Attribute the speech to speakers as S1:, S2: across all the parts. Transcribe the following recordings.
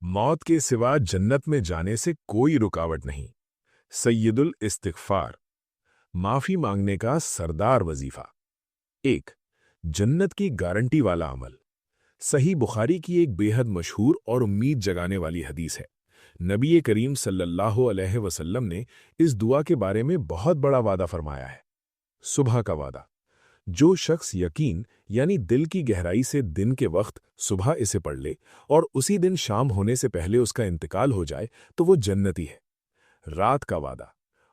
S1: मौत के सिवा जन्नत में जाने से कोई रुकावट नहीं। सैयदुल इस्तिग़फ़ार, माफ़ी मांगने का सरदार वजीफ़ा। 1. जन्नत की गारंटी वाला अमल। सही बुखारी की एक बेहद मशहूर और उम्मीद जगाने वाली हदीस है। नबी करीम सल्लल्लाहु अलैहि वसल्लम ने इस दुआ के बारे में बहुत बड़ा वादा फरमाया है। सुबह का वादा। जो शख्स यकीन यानी दिल की गहराई से दिन के वक्त सुबह इसे पढ़ ले और उसी दिन शाम होने से पहले उसका इंतकाल हो जाए तो वो जन्नती है। रात का वादा।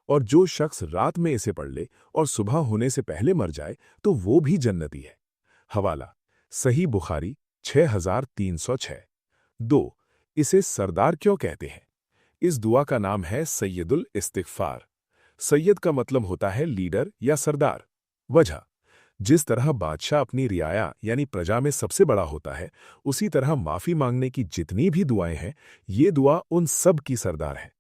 S1: और जो शख्स रात में इसे पढ़ ले और सुबह होने से पहले मर जाए तो वो भी जन्नती है। हवाला सही बुखारी 6306। 2. इसे सरदार क्यों कहते हैं? इस दुआ का नाम है सैयदुल इस्तिग़फ़ार। सैयद का मतलब होता है लीडर या सरदार। वजह, जिस तरह बादशाह अपनी रियाया यानी प्रजा में सबसे बड़ा होता है, उसी तरह माफ़ी मांगने की जितनी भी दुआएं हैं, ये दुआ उन सब की सरदार है।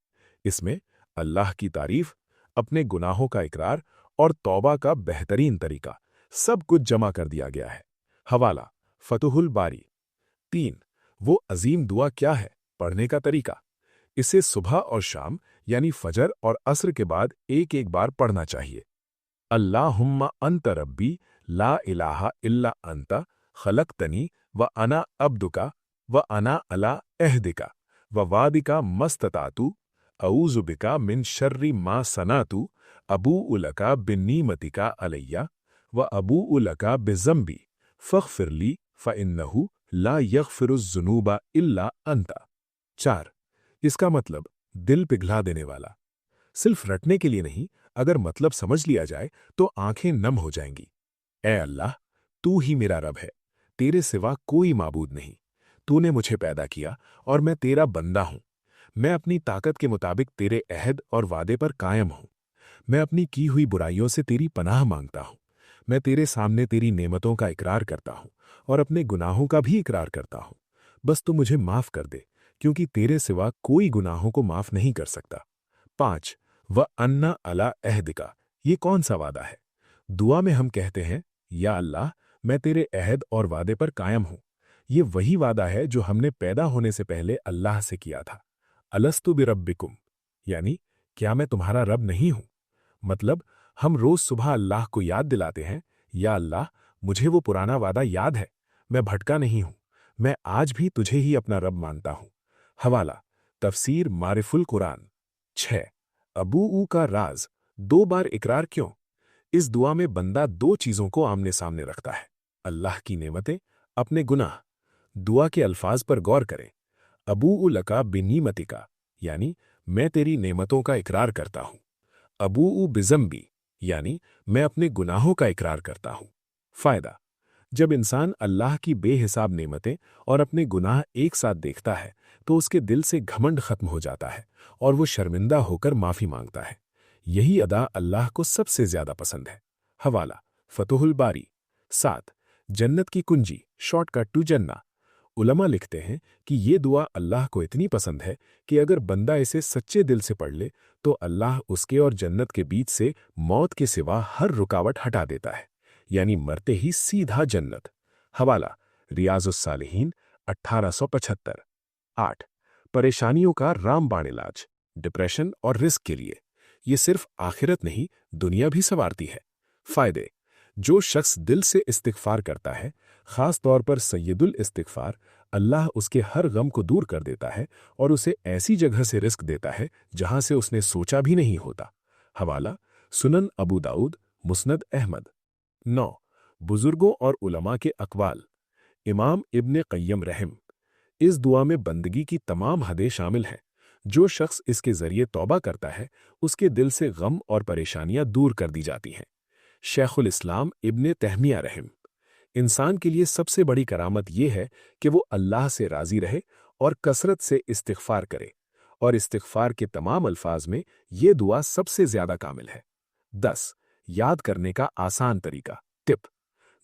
S1: इसमें अल्लाह की तारीफ, अपने गुनाहों का इकरार और तौबा का बेहतरीन तरीका सब कुछ जमा कर दिया गया है। हवाला फतहुल बारी। 3. वो अजीम दुआ क्या है? पढ़ने का तरीका। इसे सुबह और शाम यानी फजर और असर के बाद एक एक बार पढ़ना चाहिए। अल्लाहुम्मा अंत रब्बी ला इलाहा इल्ला अंता खलक़तनी व अना अब्दुका व अना अला अहदिका व वादिका मस्ततातु अऊज़ु बिका मिन शर्रि मा सनातु अबूउ लका बिन्नीमतिका अलैया व अबूउ लका बिज़म्बी फ़ग़फ़िरली फ़इन्नहु ला यग़फ़िरुज़्ज़ुनूबा इल्ला अंता। 4. इसका मतलब दिल पिघला देने वाला। सिर्फ रटने के लिए नहीं, अगर मतलब समझ लिया जाए तो आंखें नम हो जाएंगी। ऐ अल्लाह, तू ही मेरा रब है, तेरे सिवा कोई माबूद नहीं। तूने मुझे पैदा किया और मैं तेरा बंदा हूं। मैं अपनी ताकत के मुताबिक तेरे अहद और वादे पर कायम हूं। मैं अपनी की हुई बुराइयों से तेरी पनाह मांगता हूं। मैं तेरे सामने तेरी नेमतों का इकरार करता हूं और अपने गुनाहों का भी इकरार करता हूं। बस तू मुझे माफ कर दे, क्योंकि तेरे सिवा कोई गुनाहों को माफ नहीं कर सकता। 5. व अन्ना अला अहदिका, ये कौन सा वादा है? दुआ में हम कहते हैं, या अल्लाह, मैं तेरे अहद और वादे पर कायम हूं। ये वही वादा है जो हमने पैदा होने से पहले अल्लाह से किया था। अलस्तु बिरब्बिकुम, यानी क्या मैं तुम्हारा रब नहीं हूं? मतलब हम रोज सुबह अल्लाह को याद दिलाते हैं, या अल्लाह, मुझे वो पुराना वादा याद है, मैं भटका नहीं हूं, मैं आज भी तुझे ही अपना रब मानता हूं। हवाला तफसीर मारिफुल कुरान। 6. अबूऊ का राज, 2 बार इकरार क्यों? इस दुआ में बंदा 2 चीजों को आमने सामने रखता है, अल्लाह की नेमतें, अपने गुनाह। दुआ के अल्फाज पर गौर करें। अबूउ लका बिन्नीमतिका, यानी मैं तेरी नेमतों का इकरार करता हूं। अबूउ बिज़म्बी, यानी मैं अपने गुनाहों का इकरार करता हूं। फायदा, जब इंसान अल्लाह की बेहिसाब नेमतें और अपने गुनाह एक साथ देखता है तो उसके दिल से घमंड खत्म हो जाता है और वो शर्मिंदा होकर माफी मांगता है। यही अदा अल्लाह को सबसे ज्यादा पसंद है। हवाला फतहुल बारी। 7. जन्नत की कुंजी, शॉर्टकट टू जन्ना। उलमा लिखते हैं कि ये दुआ अल्लाह को इतनी पसंद है कि अगर बंदा इसे सच्चे दिल से पढ़ ले तो अल्लाह उसके और जन्नत के बीच से मौत के सिवा हर रुकावट हटा देता है, यानी मरते ही सीधा जन्नत। हवाला रियाजुस सालिहीन 1875। 8. परेशानियों का रामबाण इलाज, डिप्रेशन और रिस्क के लिए। ये सिर्फ आखिरत नहीं, दुनिया भी संवारती है। फायदे, जो शख्स दिल से इस्तिग़फ़ार करता है, खास तौर पर सैयदुल इस्तिग़फ़ार, अल्लाह उसके हर गम को दूर कर देता है और उसे ऐसी जगह से रिस्क देता है जहां से उसने सोचा भी नहीं होता। हवाला सुनन अबू दाऊद, मुस्नद अहमद। 9. बुजुर्गों और उलमा के अक़वाल। इमाम इब्ने क़य्यम रहम। इस दुआ में बंदगी की तमाम हदें शामिल हैं। जो शख्स इसके जरिए तौबा करता है, उसके दिल से गम और परेशानियां दूर कर दी जाती हैं। शेखुल इस्लाम इब्ने तहमिया रहम। इंसान के लिए सबसे बड़ी करामत यह है कि वो अल्लाह से राजी रहे और कसरत से इस्तिग़फ़ार करे, और इस्तिग़फ़ार के तमाम अल्फाज में ये दुआ सबसे ज्यादा कामिल है। 10. याद करने का आसान तरीका, टिप।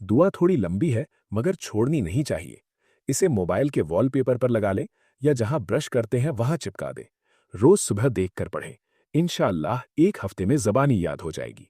S1: दुआ थोड़ी लंबी है मगर छोड़नी नहीं चाहिए। इसे मोबाइल के वॉलपेपर पर लगा लें या जहां ब्रश करते हैं वहां चिपका दें। रोज सुबह देखकर पढ़ें, इंशाअल्लाह 1 हफ्ते में ज़बानी याद हो जाएगी।